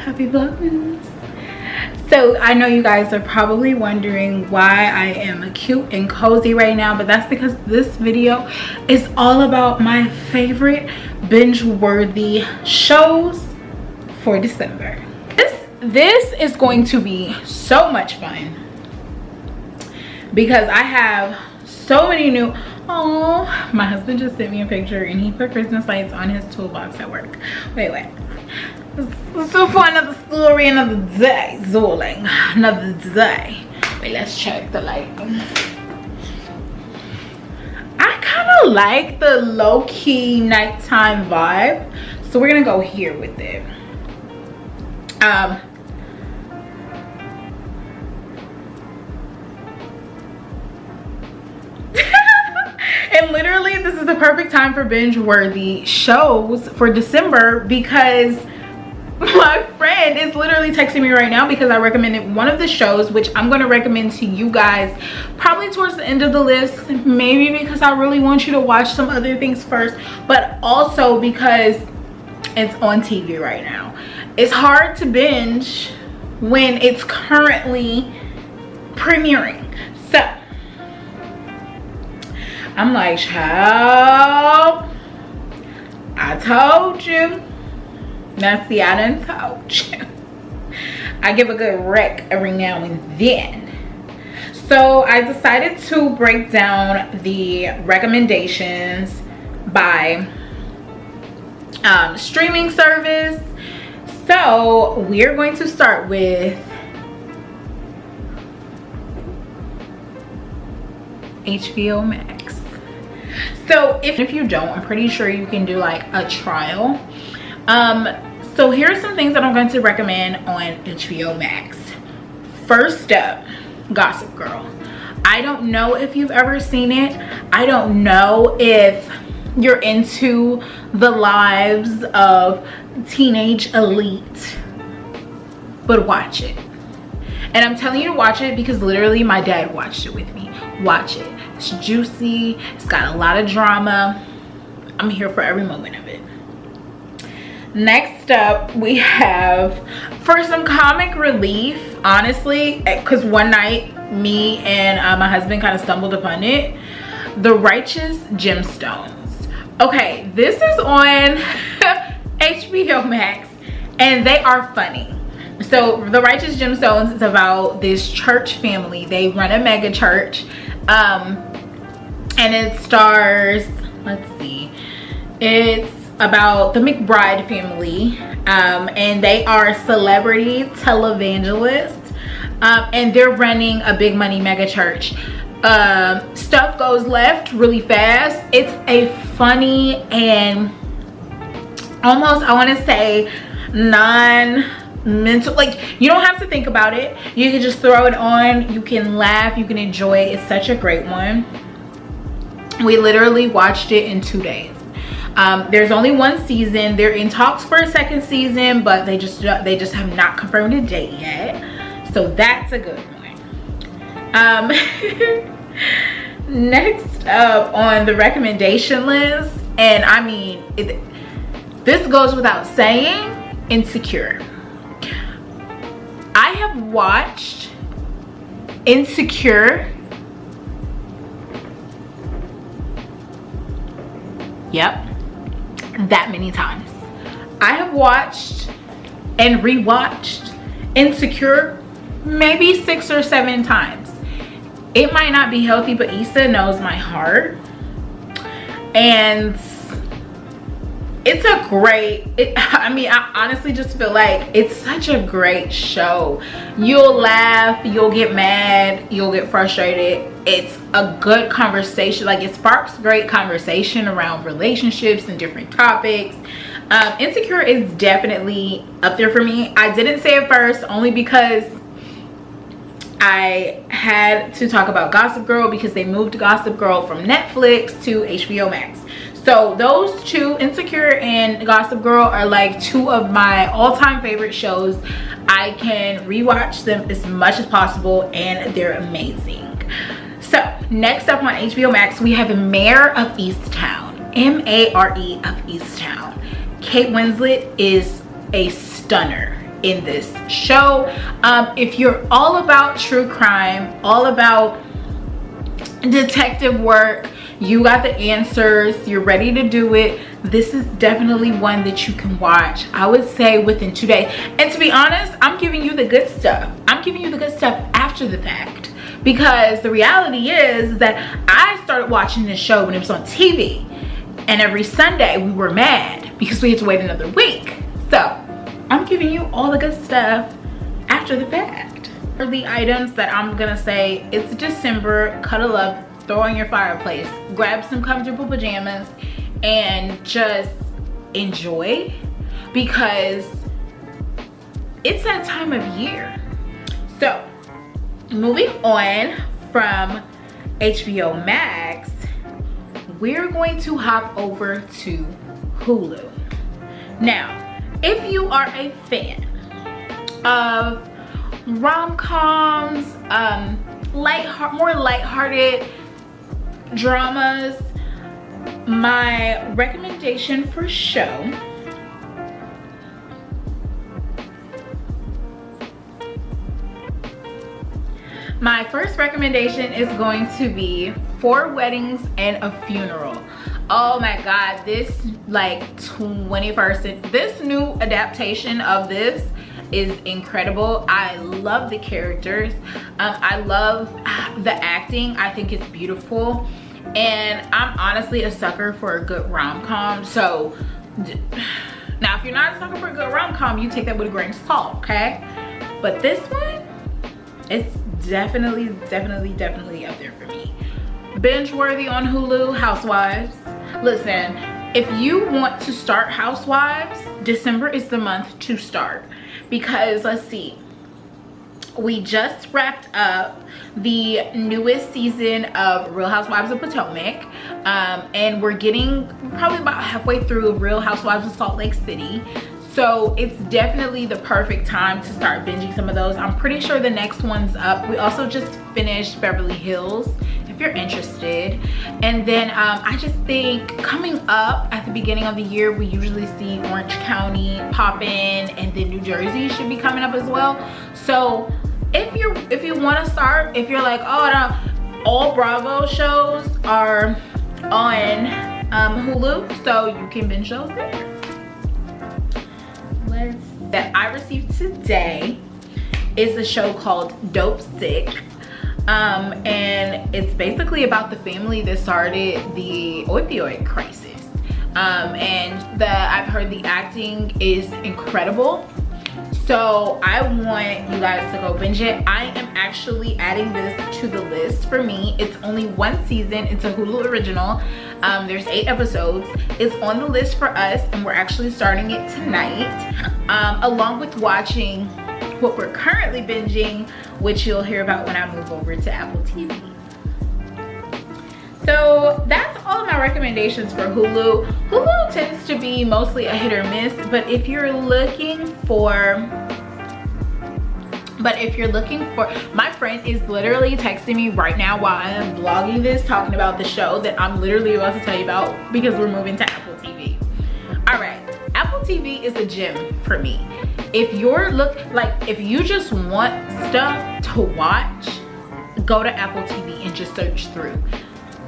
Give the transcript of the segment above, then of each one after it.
Happy Vlogmas. So I know you guys are probably wondering why I am cute and cozy right now, but that's because this video is all about my favorite binge-worthy shows for December. This is going to be so much fun because I have so many new. Oh, my husband just sent me a picture and he put Christmas lights on his toolbox at work. Wait. So for another story, another day, Zoling, another day. Wait, let's check the lighting. I kind of like the low-key nighttime vibe, so we're gonna go here with it. And literally this is the perfect time for binge-worthy shows for December because my friend is literally texting me right now because I recommended one of the shows, which I'm going to recommend to you guys probably towards the end of the list, maybe because I really want you to watch some other things first, but also because it's on TV right now. It's hard to binge when it's currently premiering. So I'm like, child, I told you. Now see, I done told you. I give a good rec every now and then. So I decided to break down the recommendations by streaming service. So we're going to start with HBO Max. So if you don't, I'm pretty sure you can do like a trial. So here are some things that I'm going to recommend on HBO Max. First up, Gossip Girl. I don't know if you've ever seen it. I don't know if you're into the lives of teenage elite, but watch it. And I'm telling you to watch it because literally my dad watched it with me. Watch it. It's juicy. It's got a lot of drama. I'm here for every moment of it. Next up, we have, for some comic relief, honestly, because one night me and my husband kind of stumbled upon it, The Righteous Gemstones. Okay, this is on HBO Max and they are funny. So The Righteous Gemstones is about this church family. They run a mega church, and it stars, let's see, it's about the McBride family, and they are celebrity televangelists, and they're running a big money mega church. Stuff goes left really fast. It's a funny and almost, I want to say, non-mental, like you don't have to think about it. You can just throw it on, you can laugh, you can enjoy it. It's such a great one. We literally watched it in 2 days. There's only one season. They're in talks for a second season, but they just have not confirmed a date yet. So that's a good one. Next up on the recommendation list, and I mean, this goes without saying, Insecure. I have watched Insecure. Yep. That many times. I have watched and rewatched Insecure maybe 6 or 7 times. It might not be healthy, but Issa knows my heart, and it's a great, I mean, I honestly just feel like it's such a great show. You'll laugh, you'll get mad, you'll get frustrated. It's a good conversation. Like, it sparks great conversation around relationships and different topics. Insecure is definitely up there for me. I didn't say it first only because I had to talk about Gossip Girl because they moved Gossip Girl from Netflix to HBO Max. So those two, Insecure and Gossip Girl, are like 2 of my all-time favorite shows. I can rewatch them as much as possible and they're amazing. So next up on HBO Max, we have Mare of Easttown. M-A-R-E of Easttown. Kate Winslet is a stunner in this show. If you're all about true crime, all about detective work, you got the answers, you're ready to do it, this is definitely one that you can watch, I would say, within 2 days. And to be honest, I'm giving you the good stuff. I'm giving you the good stuff after the fact, because the reality is that I started watching this show when it was on TV, and every Sunday we were mad because we had to wait another week. So I'm giving you all the good stuff after the fact. For the items that I'm gonna say, it's December, cuddle up, throw on your fireplace, grab some comfortable pajamas, and just enjoy, because it's that time of year. So moving on from HBO Max, we're going to hop over to Hulu. Now, if you are a fan of rom-coms, more lighthearted dramas, my recommendation for show my first recommendation is going to be 4 Weddings and a Funeral. Oh my god, this this new adaptation of this is incredible. I love the characters. I love the acting. I think it's beautiful. And I'm honestly a sucker for a good rom-com. So now if you're not a sucker for a good rom-com, you take that with a grain of salt, okay? But this one, it's definitely up there for me. Binge worthy on Hulu, Housewives. Listen, if you want to start Housewives, December is the month to start, because let's see, we just wrapped up the newest season of Real Housewives of Potomac, and we're getting probably about halfway through Real Housewives of Salt Lake City. So it's definitely the perfect time to start binging some of those. I'm pretty sure the next one's up. We also just finished Beverly Hills, if you're interested. And then I just think coming up at the beginning of the year, we usually see Orange County pop in, and then New Jersey should be coming up as well. So if you want to start, if you're like, oh no, all Bravo shows are on Hulu, so you can binge those there. That I received today is a show called Dope Sick, and it's basically about the family that started the opioid crisis, and I've heard the acting is incredible. So I want you guys to go binge it. I am actually adding this to the list for me. It's only 1 season. It's a Hulu original. There's 8 episodes. It's on the list for us, and we're actually starting it tonight, along with watching what we're currently binging, which you'll hear about when I move over to Apple TV. So that's all of my recommendations for Hulu. Hulu tends to be mostly a hit or miss, but if you're looking for, my friend is literally texting me right now while I am vlogging this, talking about the show that I'm literally about to tell you about, because we're moving to Apple TV. All right, Apple TV is a gym for me. If if you just want stuff to watch, go to Apple TV and just search through.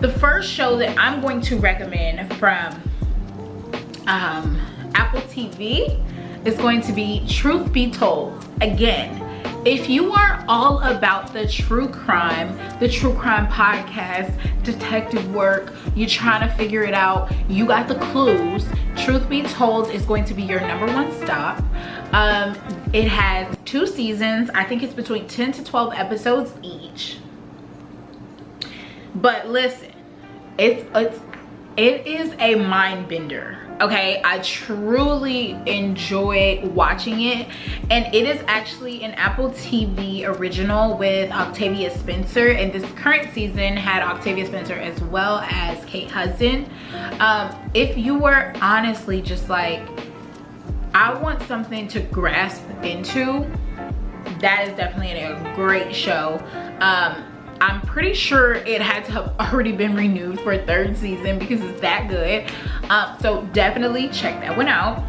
The first show that I'm going to recommend from Apple TV is going to be Truth Be Told. Again, if you are all about the true crime podcast, detective work, you're trying to figure it out, you got the clues, Truth Be Told is going to be your #1 stop. It has 2 seasons. I think it's between 10 to 12 episodes each. But listen, it is a mind bender, okay? I truly enjoyed watching it, and it is actually an Apple TV original with Octavia Spencer, and this current season had Octavia Spencer as well as Kate Hudson. If you were honestly just like, I want something to grasp into, that is definitely a great show. I'm pretty sure it had to have already been renewed for a 3rd season because it's that good. So definitely check that one out.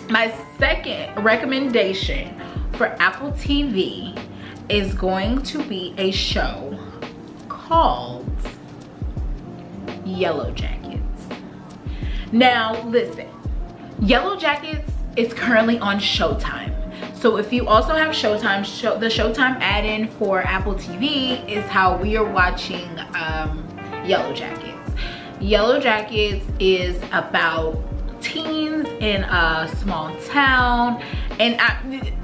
My second recommendation for Apple TV is going to be a show called Yellow Jackets. Now listen, Yellow Jackets is currently on Showtime. So if you also have Showtime, the Showtime add-in for Apple TV is how we are watching Yellow Jackets. Yellow Jackets is about teens in a small town, and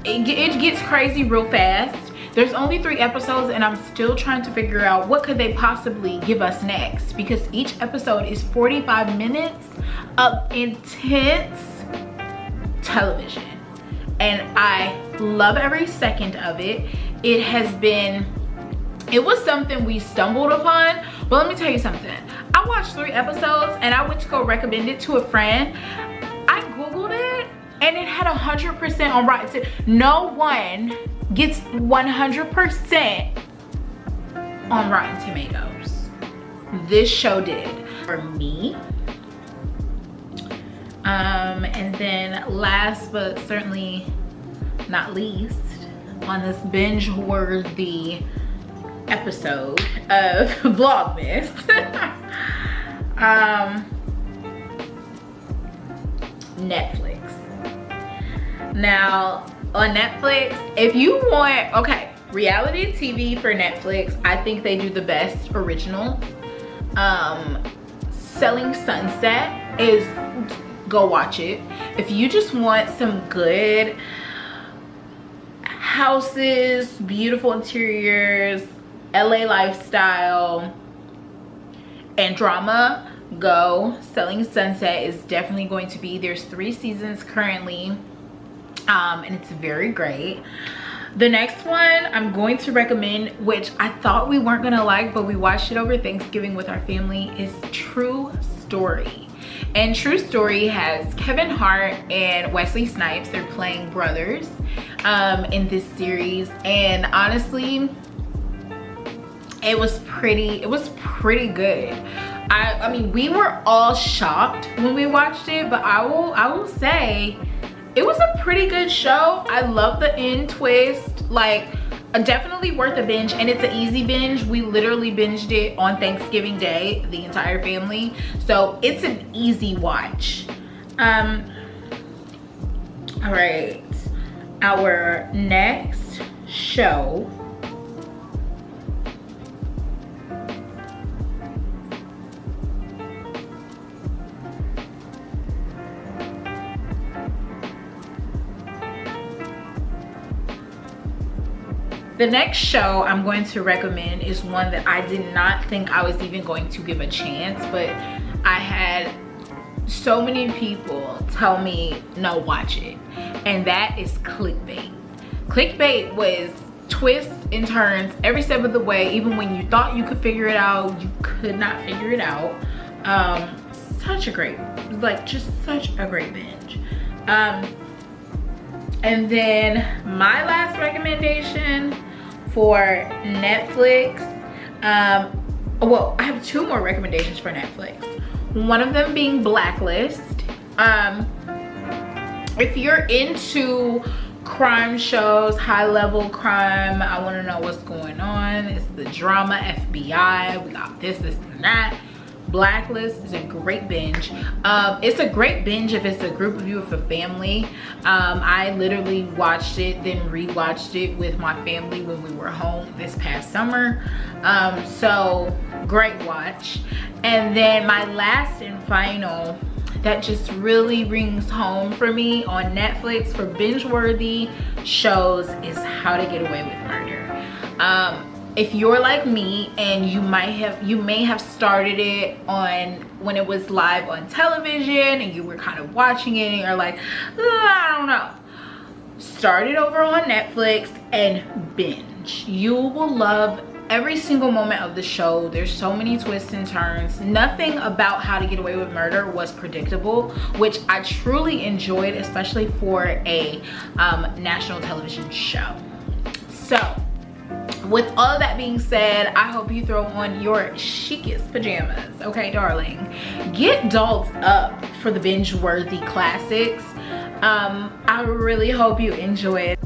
it gets crazy real fast. There's only 3 episodes, and I'm still trying to figure out what could they possibly give us next, because each episode is 45 minutes of intense television, and I love every second of it. It was something we stumbled upon, but let me tell you something. I watched 3 episodes and I went to go recommend it to a friend. I Googled it and it had 100% on Rotten. No one gets 100% on Rotten Tomatoes. This show did for me. And then last but certainly not least, on this binge-worthy episode of Vlogmas, Netflix. Now on Netflix, if you want, okay, reality TV for Netflix, I think they do the best originals. Selling Sunset is, go watch it. If you just want some good houses, beautiful interiors, LA lifestyle, and drama, go. Selling Sunset is definitely going to be, there's 3 seasons currently, and it's very great. The next one I'm going to recommend, which I thought we weren't gonna like, but we watched it over Thanksgiving with our family, is True Story. And True Story has Kevin Hart and Wesley Snipes. They're playing brothers in this series, and honestly, it was pretty good. I mean, we were all shocked when we watched it, but I will say it was a pretty good show. I love the end twist. Like, definitely worth a binge, and it's an easy binge. We literally binged it on Thanksgiving Day, the entire family, so it's an easy watch. All right, our next show the next show I'm going to recommend is one that I did not think I was even going to give a chance, but I had so many people tell me, no, watch it, and that is Clickbait. Clickbait was twists and turns every step of the way. Even when you thought you could figure it out, you could not figure it out. Such a great, like, just such a great binge. And then my last recommendation for Netflix, well, I have 2 more recommendations for Netflix. One of them being Blacklist. If you're into crime shows, high-level crime, I want to know what's going on, it's the drama, FBI, we got this and that. Blacklist is a great binge. It's a great binge if it's a group of you with a family. I literally watched it, then rewatched it with my family when we were home this past summer. So great watch. And then my last and final that just really rings home for me on Netflix for binge-worthy shows is How to Get Away with Murder. If you're like me and you may have started it on when it was live on television and you were kind of watching it and you're like, I don't know, start it over on Netflix and binge. You will love every single moment of the show. There's so many twists and turns. Nothing about How to Get Away with Murder was predictable, which I truly enjoyed, especially for a national television show. So with all of that being said, I hope you throw on your chicest pajamas, okay, darling? Get dolled up for the binge-worthy classics. I really hope you enjoyed.